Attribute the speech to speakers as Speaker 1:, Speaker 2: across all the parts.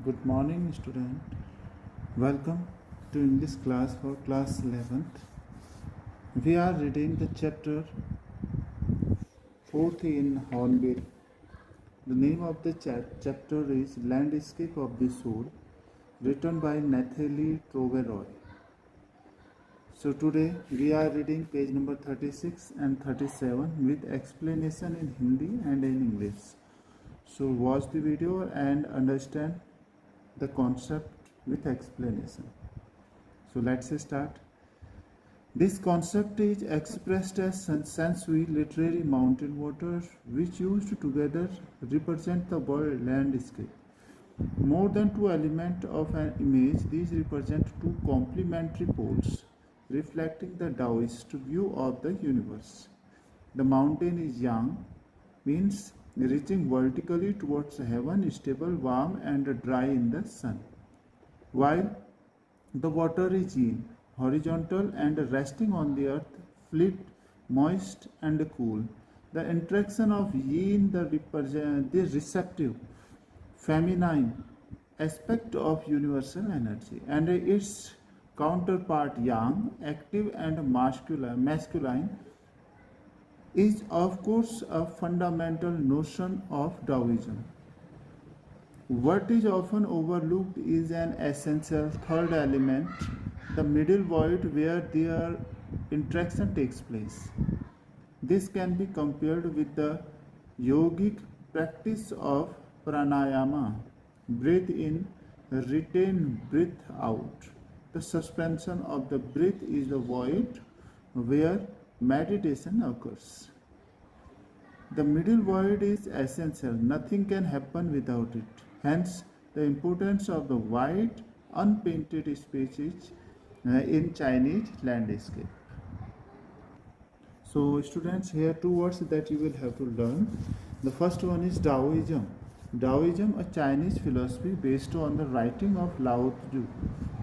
Speaker 1: Good morning, student. Welcome to English class for class 11th. We are reading the chapter 4th in Hornbill. The name of the chapter is Landscape of the Soul, written by Nathalie Troveroy. So today we are reading page number 36 and 37 with explanation in Hindi and in English. So watch the video and understand the concept with explanation. So let's start. This concept is expressed as sensory literary mountain waters which used together represent the world landscape. More than two elements of an image, these represent two complementary poles reflecting the Taoist view of the universe. The mountain is yang, means reaching vertically towards heaven, stable, warm and dry in the sun, while the water is yin, horizontal and resting on the earth, fleet, moist and cool. The interaction of yin, the receptive, feminine aspect of universal energy, and its counterpart yang, active and masculine, is of course a fundamental notion of Taoism. What is often overlooked is an essential third element, the middle void where their interaction takes place. This can be compared with the yogic practice of pranayama, breathe in, retain, breathe out. The suspension of the breath is the void where meditation occurs. The middle void is essential, nothing can happen without it. Hence, the importance of the white, unpainted spaces in Chinese landscape. So, students, here two words that you will have to learn. The first one is Taoism. Taoism, a Chinese philosophy based on the writing of Lao Tzu.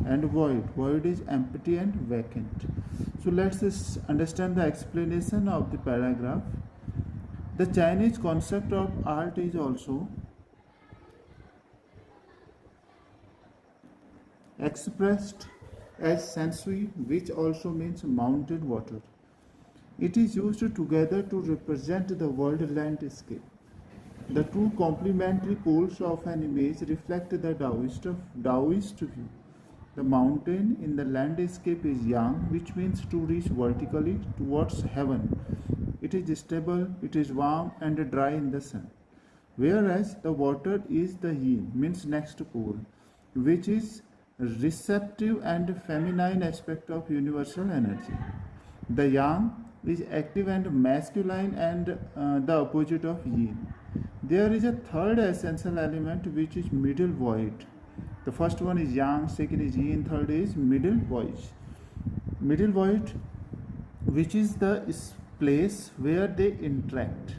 Speaker 1: And void. Void is empty and vacant. So let's just understand the explanation of the paragraph. The Chinese concept of art is also expressed as sensory, which also means mountain water. It is used together to represent the world landscape. The two complementary poles of an image reflect the Taoist view. The mountain in the landscape is yang, which means to reach vertically towards heaven. It is stable, it is warm and dry in the sun. Whereas the water is the yin, means next pole, which is receptive and feminine aspect of universal energy. The yang is active and masculine and the opposite of yin. There is a third essential element which is middle void. The first one is yang, second is yin, third is middle void. Middle void, which is the place where they interact.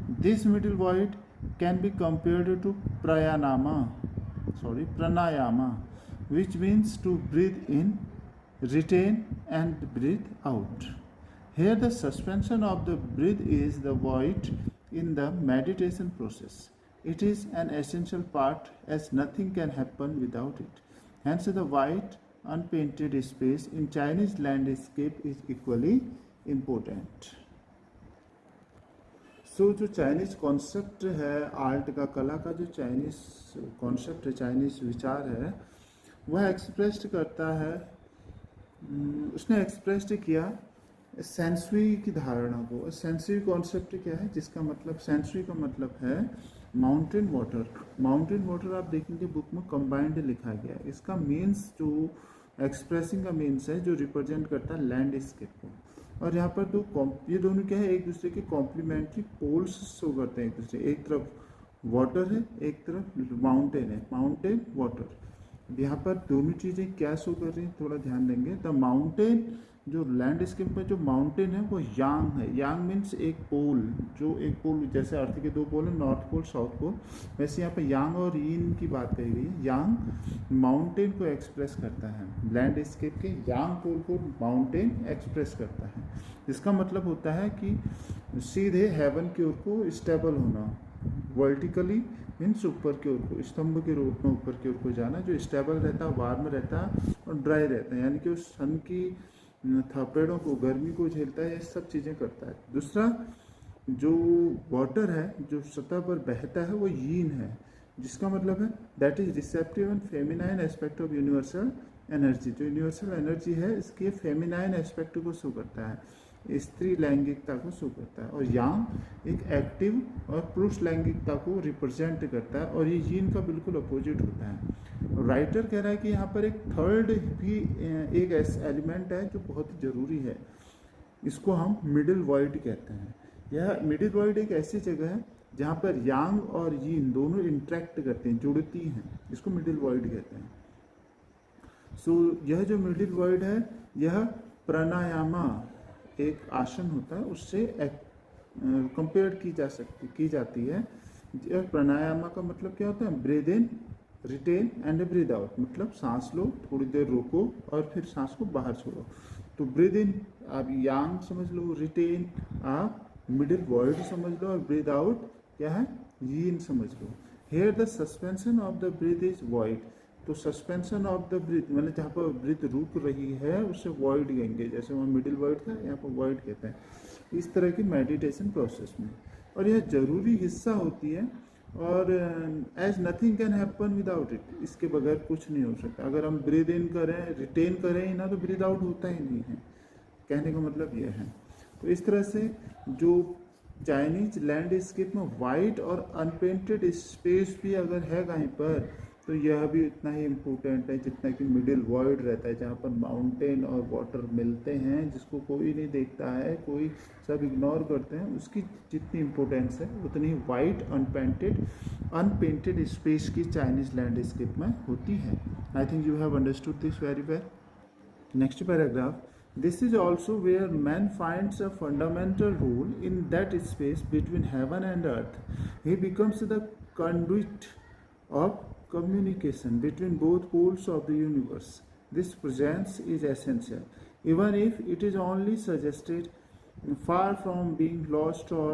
Speaker 1: This middle void can be compared to pranayama, which means to breathe in, retain and breathe out. Here the suspension of the breath is the void in the meditation process. It is an essential part as nothing can happen without it. Hence the white unpainted space in Chinese landscape is equally important. So जो Chinese concept है art का, कला का जो Chinese concept है, Chinese विचार है, वह एक्सप्रेस्ड करता है, उसने एक्सप्रेस्ड किया सेंसरी की धारणा को. सेंसरी कॉन्सेप्ट क्या है, जिसका मतलब सेंसरी का मतलब है माउंटेन वाटर. माउंटेन वाटर आप देखेंगे बुक में कंबाइंड लिखा गया है. इसका मीन्स जो एक्सप्रेसिंग का मीन्स है जो रिप्रेजेंट करता है लैंडस्केप को. और यहाँ पर ये दोनों क्या है, एक दूसरे के कॉम्प्लीमेंट्री पोल्स शो करते हैं एक दूसरे. एक तरफ वाटर है, एक तरफ माउंटेन है, माउंटेन वाटर. यहाँ पर दोनों चीज़ें क्या शो कर रही हैं, थोड़ा ध्यान देंगे. द माउंटेन, जो लैंडस्केप में जो माउंटेन है वो यांग है. यांग मीन्स एक पोल, जो एक पोल जैसे अर्थ के दो पोल हैं, नॉर्थ पोल साउथ पोल, वैसे यहाँ पर यांग और यीन की बात कही गई है. यांग माउंटेन को एक्सप्रेस करता है, लैंडस्केप के यांग पोल को माउंटेन एक्सप्रेस करता है. इसका मतलब होता है कि सीधे हेवन की ओर को स्टेबल होना, वर्टिकली मीन्स ऊपर की ओर को, स्तंभ के रूप में ऊपर की ओर को जाना, जो स्टेबल रहता है, वार्म रहता है और ड्राई रहता है, यानी कि उस सन की थपेड़ों को, गर्मी को झेलता है, ये सब चीज़ें करता है। दूसरा जो वाटर है जो सतह पर बहता है वो यीन है, जिसका मतलब है that is receptive and feminine aspect of universal energy. जो यूनिवर्सल एनर्जी है इसके फेमिनाइन एस्पेक्ट को शो करता है, स्त्री लैंगिकता को शो करता है। और यांग एक एक्टिव और पुरुष लैंगिकता को रिप्रेजेंट करता है, और ये यीन का बिल्कुल अपोजिट होता है। राइटर कह रहा है कि यहाँ पर एक थर्ड भी एक ऐसा एलिमेंट है जो बहुत जरूरी है, इसको हम मिडिल वॉइड कहते हैं। यह मिडिल वॉइड एक ऐसी जगह है जहाँ पर यांग और यीन दोनों इंटरेक्ट करते हैं, जुड़ती हैं, इसको मिडिल वॉइड कहते हैं। सो यह जो मिडिल वॉइड है यह प्राणायामा एक आसन होता है उससे कंपेयर की जाती है। यह प्राणायामा का मतलब क्या होता है, breathe in, retain and breathe out, मतलब सांस लो, थोड़ी देर रोको और फिर सांस को बाहर छोड़ो। तो ब्रीद इन आप यांग समझ लो, रिटेन आप मिडिल वॉइड समझ लो, और ब्रीद आउट क्या है, यीन समझ लो। Here the suspension of the breath is void. तो सस्पेंशन ऑफ द ब्रीथ मतलब जहाँ पर ब्रीथ रुक रही है उसे वॉइड कहेंगे, जैसे वहाँ मिडिल वॉइड था यहाँ पर वॉइड कहते हैं, इस तरह की मेडिटेशन प्रोसेस में। और यह जरूरी हिस्सा होती है, और as nothing can happen without it, इसके बगैर कुछ नहीं हो सकता। अगर हम ब्रीद इन करें, रिटेन करें ही ना, तो ब्रीद आउट होता ही नहीं है, कहने का मतलब यह है। तो इस तरह से जो चाइनीज लैंडस्केप में वाइट और अनपेंटेड स्पेस भी अगर है कहीं पर, तो यह भी उतना ही इम्पोर्टेंट है जितना कि मिडिल वॉइड रहता है, जहाँ पर माउंटेन और वाटर मिलते हैं, जिसको कोई नहीं देखता है, कोई सब इग्नोर करते हैं, उसकी जितनी इम्पोर्टेंस है उतनी वाइट अनपेंटेड स्पेस की चाइनीज लैंडस्केप में होती है। I think you have understood this very well. Next paragraph, this is also where man finds a fundamental role in that space between heaven and earth. He becomes the conduit of communication between both poles of the universe. This presence is essential, even if it is only suggested, far from being lost or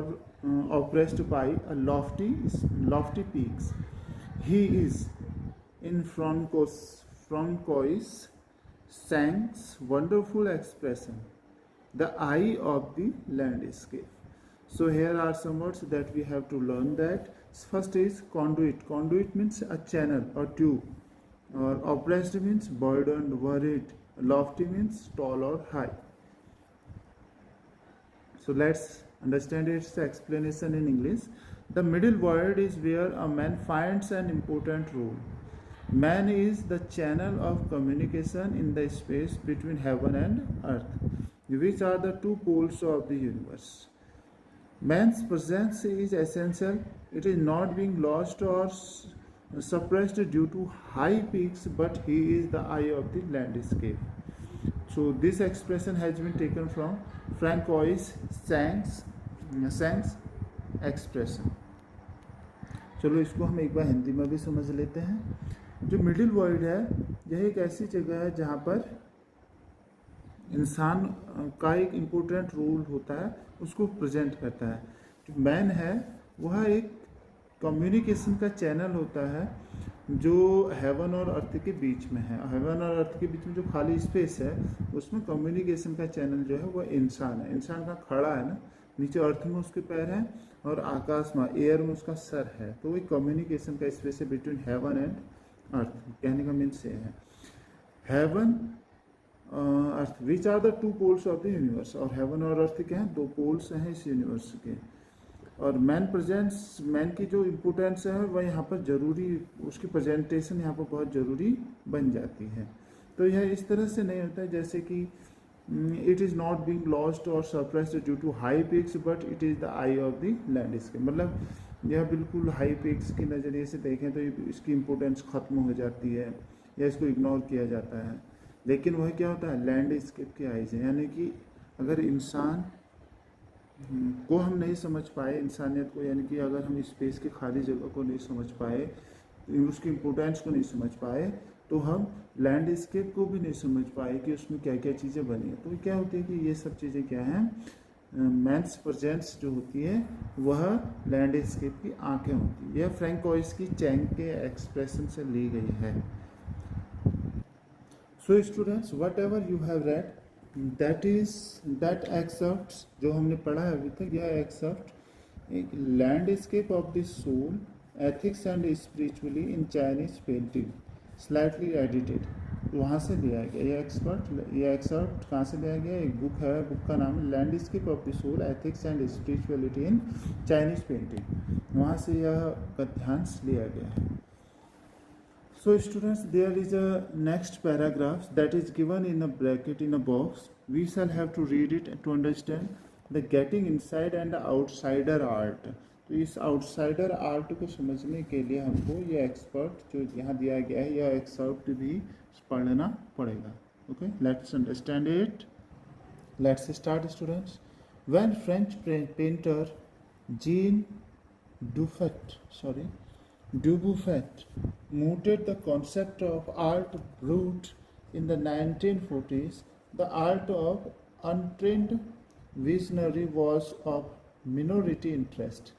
Speaker 1: oppressed by a lofty peaks. He is in Francois Sang's wonderful expression, the eye of the landscape. So here are some words that we have to learn. That first is conduit. Conduit means a channel or tube, or oppressed means burdened, worried, lofty means tall or high. So let's understand its explanation in English. The middle word is where a man finds an important role. Man is the channel of communication in the space between heaven and earth, which are the two poles of the universe. Man's presence is essential. It is not being lost or suppressed due to high peaks, but he is the eye of the landscape. So this expression has been taken from Francois Sang's expression. चलो इसको हम एक बार हिंदी में भी समझ लेते हैं। जो मिडिल वर्ल्ड है यह एक ऐसी जगह है जहाँ पर इंसान का एक इम्पोर्टेंट रोल होता है, उसको प्रेजेंट करता है। जो मैन है वह एक कम्युनिकेशन का चैनल होता है जो हेवन और अर्थ के बीच में है। हेवन और अर्थ के बीच में जो खाली स्पेस है उसमें कम्युनिकेशन का चैनल जो है वह इंसान है। इंसान का खड़ा है ना, नीचे अर्थ में उसके पैर हैं और आकाश में एयर में उसका सर है, तो वही कम्युनिकेशन का स्पेस है बिटवीन हेवन एंड अर्थ। कहने का मीन्स ये है heaven earth which are the two poles of the universe. और हेवन और अर्थ क्या है, दो पोल्स हैं इस यूनिवर्स के। और मैन प्रेजेंस, मैन की जो इम्पोर्टेंस है वह यहाँ पर जरूरी, उसकी प्रेजेंटेशन यहाँ पर बहुत ज़रूरी बन जाती है। तो यह इस तरह से नहीं होता है जैसे कि it is not being lost और surprised due to high peaks but it is the eye of the landscape. मतलब यह बिल्कुल हाई पिक्स के नज़रिए से देखें तो इसकी इम्पोर्टेंस ख़त्म हो जाती है या इसको इग्नोर किया जाता है। लेकिन वह क्या होता है, लैंडस्केप की आई से, यानी कि अगर इंसान को हम नहीं समझ पाए, इंसानियत को, यानी कि अगर हम स्पेस की खाली जगह को नहीं समझ पाए, उसकी इम्पोर्टेंस को नहीं समझ पाए, तो हम लैंडस्केप को भी नहीं समझ पाए कि उसमें क्या क्या चीज़ें बनी हैं। तो क्या होती है कि ये सब चीज़ें क्या हैं, मैंस प्रेजेंस जो होती है वह लैंडस्केप की आंखें होती है। यह फ्रैंकोइस की चैंग के एक्सप्रेशन से ली गई है। So students, whatever you have read that excerpt जो हमने पढ़ा है अभी तक, यह एक्सर्प्ट एक landscape of the soul ethics and spiritually in Chinese painting slightly edited, वहाँ से लिया गया। ये एक्सर्प्ट कहाँ से लिया गया? एक बुक है, बुक का नाम है landscape of the soul ethics and spirituality in Chinese painting, वहाँ से यह गद्यांश लिया गया है। So students, there is a next paragraph that is given in a bracket in a box. We shall have to read it to understand the getting inside and outsider art. तो इस outsider art को समझने के लिए हमको ये expert जो यहाँ दिया गया है यह एक्सपर्ट भी पढ़ना पड़ेगा। Okay, let's understand it. Let's start students. When French painter gene Dubuffet mooted the concept of art brut in the 1940s, the art of untrained visionary was of minority interest.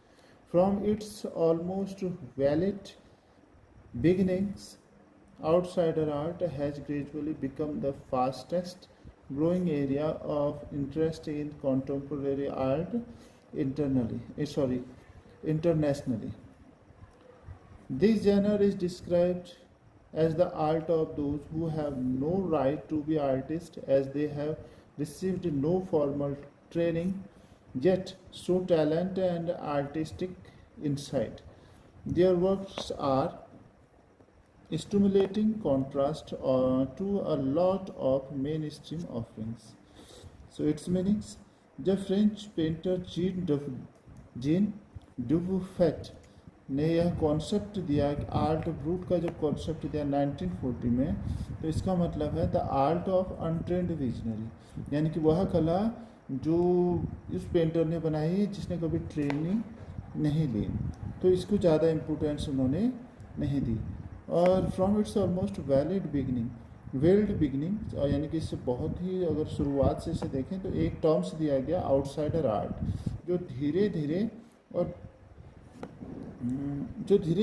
Speaker 1: From its almost valid beginnings, outsider art has gradually become the fastest growing area of interest in contemporary art internationally. This genre is described as the art of those who have no right to be artists, as they have received no formal training, yet show talent and artistic insight. Their works are stimulating contrast to a lot of mainstream offerings. So its meanings: the French painter Jean Dubuffet ने यह concept दिया कि art brute का जब concept दिया 1940 में, तो इसका मतलब है the art of untrained visionary, यानी कि वह कला जो इस पेंटर ने बनाई है जिसने कभी ट्रेनिंग नहीं ली, तो इसको ज़्यादा इम्पोर्टेंस उन्होंने नहीं दी। और from its almost weld beginning, यानी कि इससे बहुत ही अगर शुरुआत से इसे देखें तो एक टर्म्स दिया गया आउटसाइडर आर्ट, जो धीरे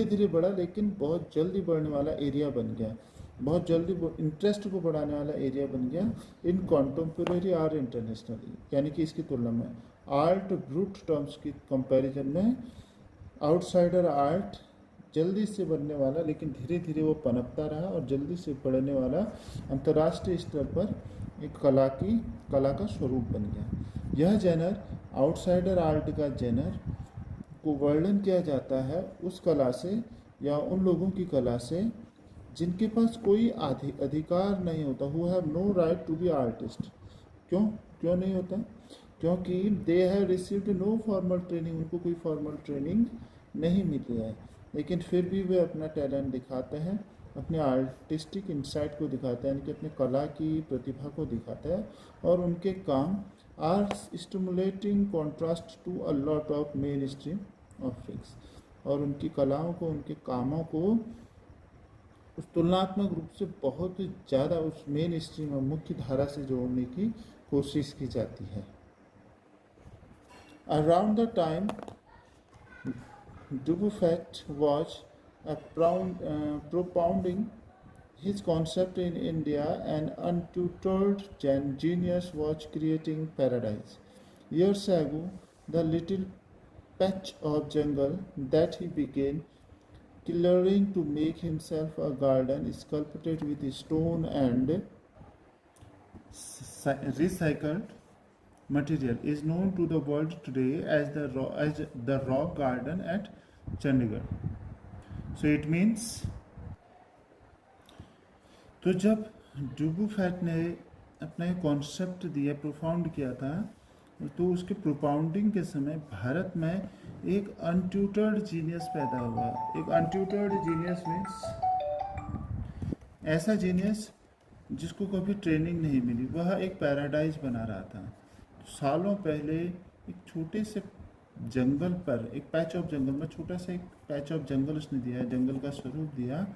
Speaker 1: धीरे बढ़ा लेकिन बहुत जल्दी बढ़ने वाला एरिया बन गया, बहुत जल्दी इंटरेस्ट को बढ़ाने वाला एरिया बन गया इन कॉन्टेम्पोरेरी आर्ट इंटरनेशनली, यानी कि इसकी तुलना में आर्ट ब्रूट टर्म्स की कंपैरिजन में आउटसाइडर आर्ट जल्दी से बनने वाला लेकिन धीरे धीरे वो पनपता रहा और जल्दी से बढ़ने वाला अंतर्राष्ट्रीय स्तर पर एक कला का स्वरूप बन गया। यह जेनर आउटसाइडर आर्ट का जेनर को वर्णन किया जाता है उस कला से या उन लोगों की कला से जिनके पास कोई अधिकार नहीं होता, who have no right to be artist. क्यों नहीं होता? क्योंकि they have received no formal training, उनको कोई फॉर्मल ट्रेनिंग नहीं मिली है, लेकिन फिर भी वे अपना टैलेंट दिखाते हैं, अपने आर्टिस्टिक इंसाइट को दिखाते हैं, यानी कि अपने कला की प्रतिभा को दिखाते हैं, और उनके काम are stimulating contrast to a lot of main stream offerings, और उनकी कलाओं को, उनके कामों को उस तुलनात्मक रूप से बहुत ज़्यादा उस मेन स्ट्रीम और मुख्य धारा से जोड़ने की कोशिश की जाती है। Around the time Dubuffet was propounding his concept in India, an untutored genius was creating paradise. Years ago, the little patch of jungle that he began clearing to make himself a garden sculpted with stone and recycled material is known to the world today as the rock garden at Chandigarh. So it means, तो जब डुबुफेट ने अपना एक concept दिया, profound किया था, तो उसके प्रोपाउंडिंग के समय भारत में एक अनट्यूटर्ड जीनियस पैदा हुआ। एक अनट्यूटर्ड जीनियस मीन्स ऐसा जीनियस जिसको कभी ट्रेनिंग नहीं मिली, वह एक पैराडाइज बना रहा था। सालों पहले एक छोटे से जंगल पर, एक पैच ऑफ जंगल में, छोटा सा एक पैच ऑफ जंगल उसने दिया, जंगल का स्वरूप दिया,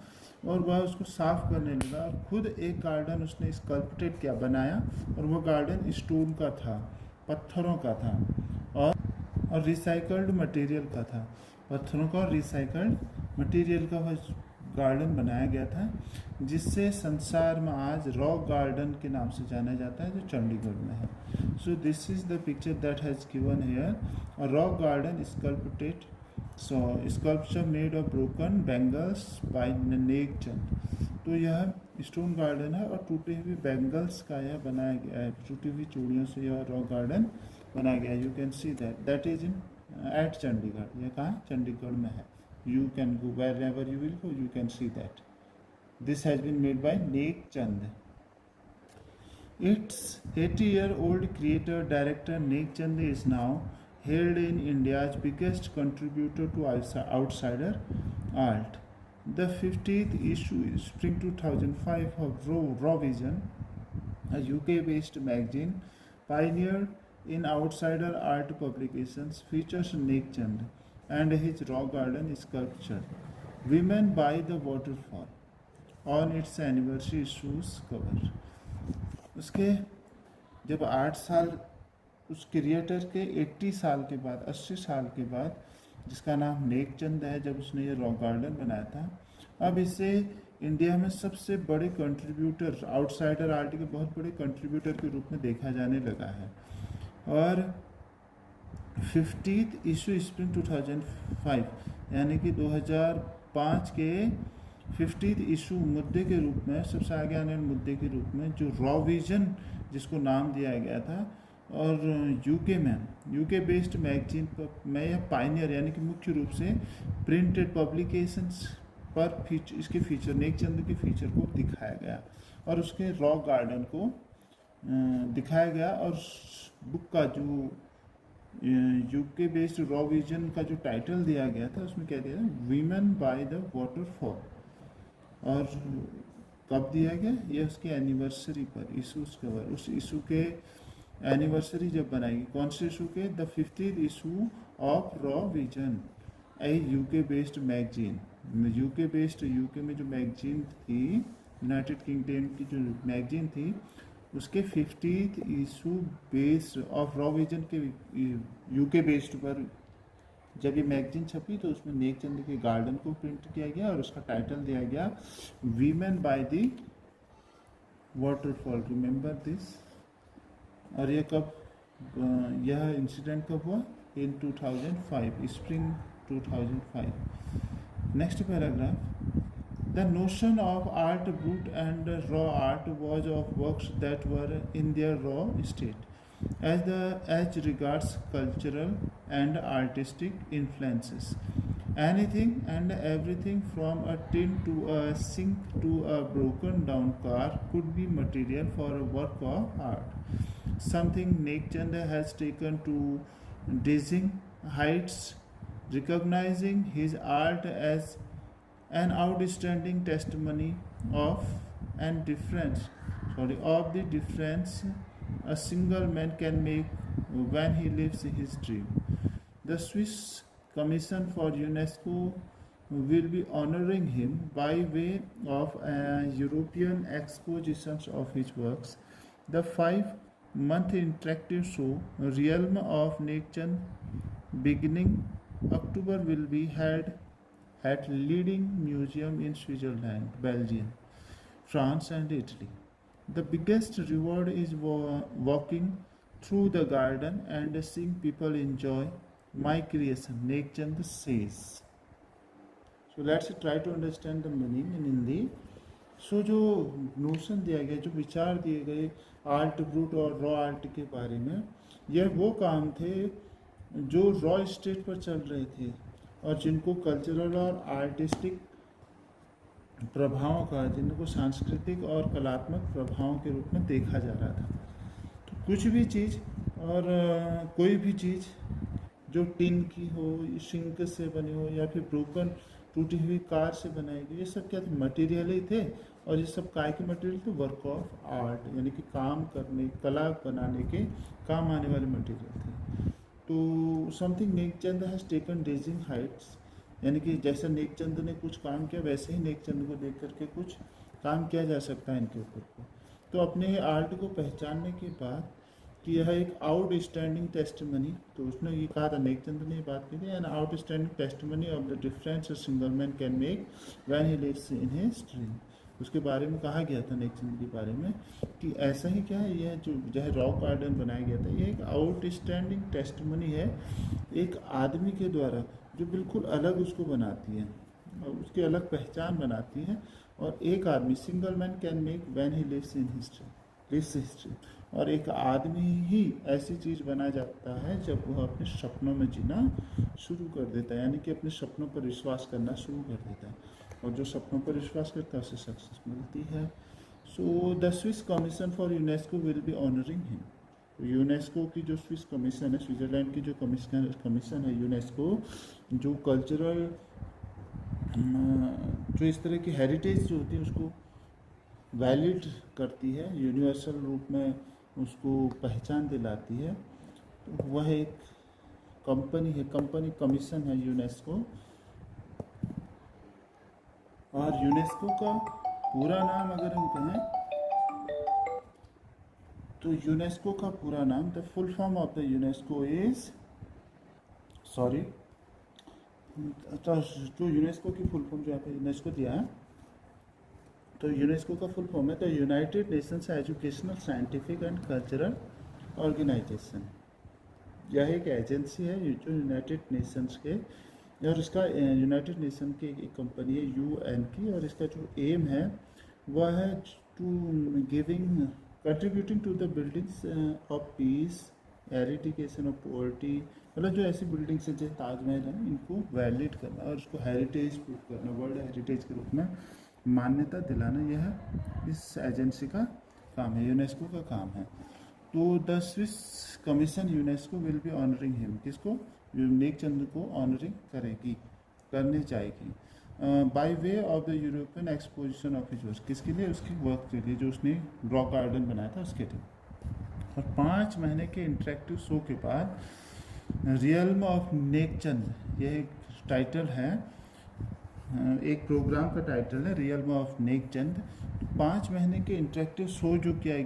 Speaker 1: और वह उसको साफ करने लगा और खुद एक गार्डन उसने स्कल्पटेड किया, बनाया, और वह गार्डन स्टोन का था। पत्थरों का था और रिसाइकल्ड मटेरियल का था। पत्थरों का और रिसाइकल्ड मटेरियल का वह गार्डन बनाया गया था, जिससे संसार में आज रॉक गार्डन के नाम से जाना जाता है, जो चंडीगढ़ में है। So this is the picture that has given here, a rock garden sculpted, so sculpture made of broken bangles by Nek Chand. तो यह स्टोन गार्डन है और टूटे हुए बैंगल्स का यह बनाया गया है, टूटी हुई चूड़ियों से यह रॉक गार्डन बनाया गया है। You can see that is in at Chandigarh. यह कहाँ? चंडीगढ़ में है। You can go wherever you will go, you can see that. This has been made by Nek Chand. Its 80-year-old creator director Nek Chand is now hailed in India's biggest contributor to outsider art. The 50th issue is spring 2005 of Raw Vision, a UK-based magazine pioneered in outsider art publications, features Nek Chand and his rock garden sculpture Women by the Waterfall on its anniversary issues cover. उसके जब 8 साल उस creator के 80 साल के बाद, 80 साल के बाद, जिसका नाम नेक चंद है, जब उसने ये रॉक गार्डन बनाया था, अब इसे इंडिया में सबसे बड़े कंट्रीब्यूटर, आउटसाइडर आर्ट के बहुत बड़े कंट्रीब्यूटर के रूप में देखा जाने लगा है। और 50th इशू स्प्रिंग 2005, यानी कि 2005 के 50th इशू मुद्दे के रूप में, सबसे आगे आने वाले मुद्दे के रूप में, जो रॉ विजन जिसको नाम दिया गया था, और यूके बेस्ड मैगजीन में यह पायनियर यानी कि मुख्य रूप से प्रिंटेड पब्लिकेशंस पर इसके फीचर, नेक चंद के फीचर को दिखाया गया और उसके रॉक गार्डन को दिखाया गया। और बुक का जो यूके बेस्ड रॉ विजन का जो टाइटल दिया गया था, उसमें क्या दिया था? Women by the waterfall. और कब दिया गया? ये उसके एनिवर्सरी पर, इशूज कवर, उस इशू के एनिवर्सरी जब बनाएगी। कौन से इशू के? The 50th issue of raw vision, A UK based magazine. UK में जो मैगजीन थी, यूनाइटेड किंगडम की जो मैगजीन थी, उसके 50th issue based of raw vision के यूके बेस्ड पर जब ये मैगजीन छपी, तो उसमें नेक चंद के गार्डन को प्रिंट किया गया और उसका टाइटल दिया गया women by the waterfall. Remember this. और ये कब, यह इंसिडेंट कब हुआ? इन 2005, spring 2005। Next paragraph. The notion of art brut and raw art was of works that were in their raw state, as regards cultural and artistic influences. Anything and everything from a tin to a sink to a broken down car could be material for a work of art. Something Nek Chand has taken to dizzying heights, recognizing his art as an outstanding testimony of the difference a single man can make when he lives his dream. The Swiss Commission for UNESCO will be honoring him by way of a European expositions of his works. The 5-month interactive show Realm of Nek Chand, beginning October, will be held at leading museum in Switzerland, Belgium, France and Italy. The biggest reward is walking through the garden and seeing people enjoy my creation, Nek Chand says. So let's try to understand the meaning in Hindi. So जो notion दिया गया, जो विचार दिए गए art brute और raw art के बारे में, यह वो काम थे जो रॉ स्टेट पर चल रहे थे और जिनको कल्चरल और आर्टिस्टिक प्रभावों का, जिनको सांस्कृतिक और कलात्मक प्रभावों के रूप में देखा जा रहा था। तो कुछ भी चीज़ और कोई भी चीज़ जो टिन की हो, सिंक से बनी हो, या फिर ब्रोकन टूटी हुई कार से बनाई गई, ये सब क्या थे? मटेरियल ही थे। और ये सब काय के मटेरियल थे? वर्क ऑफ आर्ट, यानी कि काम करने, कला बनाने के काम आने वाले मटेरियल थे। तो something Nek Chand has taken dizzying heights, यानी कि जैसा नेक चंद ने कुछ काम किया, वैसे ही नेक चंद को देख करके कुछ काम किया जा सकता है इनके ऊपर को। तो अपने आर्ट को पहचानने के बाद कि यह एक आउटस्टैंडिंग टेस्टिमनी, तो उसने ये कहा था, नेकचंद ने ये बात की थी, an outstanding testimony of the difference single man can make when he lives in his dream. उसके बारे में कहा गया था नेकचंद के बारे में कि ऐसा ही क्या है, यह जो है रॉक गार्डन बनाया गया था, ये एक आउटस्टैंडिंग टेस्टिमनी है एक आदमी के द्वारा जो बिल्कुल अलग उसको बनाती है और उसकी अलग पहचान बनाती है। और एक आदमी single man can make when he lives in history, और एक आदमी ही ऐसी चीज़ बना जाता है जब वह अपने सपनों में जीना शुरू कर देता है, यानी कि अपने सपनों पर विश्वास करना शुरू कर देता है, और जो सपनों पर विश्वास करता है उसे सक्सेस मिलती है। So the Swiss commission for UNESCO will be honouring him. तो यूनेस्को की जो स्विस कमीशन है, स्विट्ज़रलैंड की जो कमीशन है यूनेस्को, जो कल्चरल जो इस तरह की हेरिटेज जो होती है उसको वैलिड करती है, यूनिवर्सल रूप में उसको पहचान दिलाती है, तो वह एक कंपनी है, कंपनी कमीशन है यूनेस्को। और यूनेस्को का पूरा नाम अगर हम कहें तो यूनेस्को का पूरा नाम, the full form of the UNESCO is जो यूनेस्को की फुल फॉर्म जो यहाँ पे यूनेस्को दिया है, तो यूनेस्को का फुल फॉर्म है the United Nations Educational Scientific and Cultural Organization. यह एक एजेंसी है जो यूनाइटेड नेशंस के, और इसका यूनाइटेड नेशन की एक कंपनी है UN की, और इसका जो एम है वह है to contributing to the buildings of peace, eradication of poverty, मतलब जो ऐसी बिल्डिंग्स है जैसे ताजमहल है, इनको वैलिड करना और उसको हेरिटेज प्रूव करना, वर्ल्ड हेरिटेज के रूप में मान्यता दिलाना, यह इस एजेंसी का काम है, यूनेस्को का काम है। तो the Swiss commission UNESCO will be honouring him, किसको, नेकचंद को ऑनरिंग करनी चाहेगी by way of the European exposition of his work, किसके लिए, उसकी वर्क के लिए जो उसने रॉक गार्डन बनाया था उसके लिए। और 5 महीने के इंटरेक्टिव शो के बाद रियल्म ऑफ नेकचंद, यह एक टाइटल है, एक प्रोग्राम का टाइटल है रियल्म ऑफ नेकचंद। 5 महीने के इंटरेक्टिव शो जो किया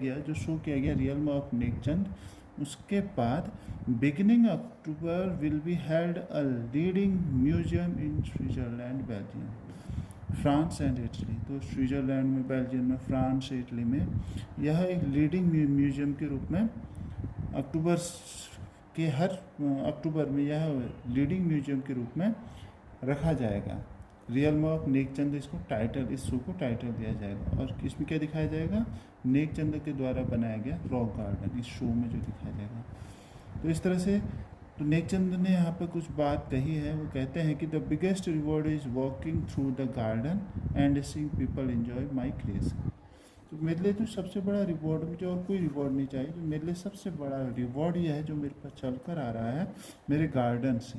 Speaker 1: गया रियल्म ऑफ नेकचंद, उसके बाद beginning October will be held a leading museum in Switzerland, Belgium, France and Italy. तो स्विट्जरलैंड में, बेल्जियम में, फ्रांस, इटली में यह एक लीडिंग म्यूजियम के रूप में अक्टूबर में यह लीडिंग म्यूजियम के रूप में रखा जाएगा। रियल्म ऑफ नेकचंद इसको टाइटल, इस शो को टाइटल दिया जाएगा, और इसमें क्या दिखाया जाएगा, नेकचंद के द्वारा बनाया गया रॉक गार्डन इस शो में जो दिखाया जाएगा। तो इस तरह से तो नेकचंद ने यहाँ पर कुछ बात कही है, वो कहते हैं कि the biggest reward is walking through the garden and seeing people enjoy my creation. तो मेरे लिए तो सबसे बड़ा रिवॉर्ड, मुझे और कोई रिवॉर्ड नहीं चाहिए, जो मेरे लिए सबसे बड़ा रिवॉर्ड यह है जो मेरे पास चल कर आ रहा है मेरे गार्डन से,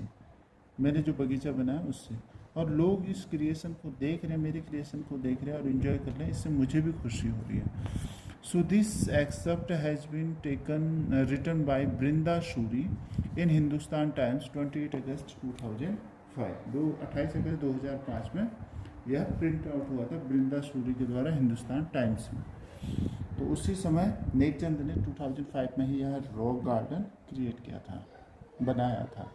Speaker 1: मैंने जो बगीचा बनाया उससे, और लोग इस क्रिएशन को देख रहे हैं, मेरे क्रिएशन को देख रहे हैं और इन्जॉय कर रहे हैं, इससे मुझे भी खुशी हो रही है। So this excerpt has been written by Brinda Suri in Hindustan Times 28 अगस्त 2005, 28 अगस्त 2005 में यह प्रिंट आउट हुआ था बृंदा सूरी के द्वारा हिंदुस्तान टाइम्स में। तो उसी समय नेकचंद ने 2005 में ही यह रॉक गार्डन क्रिएट किया था, बनाया था।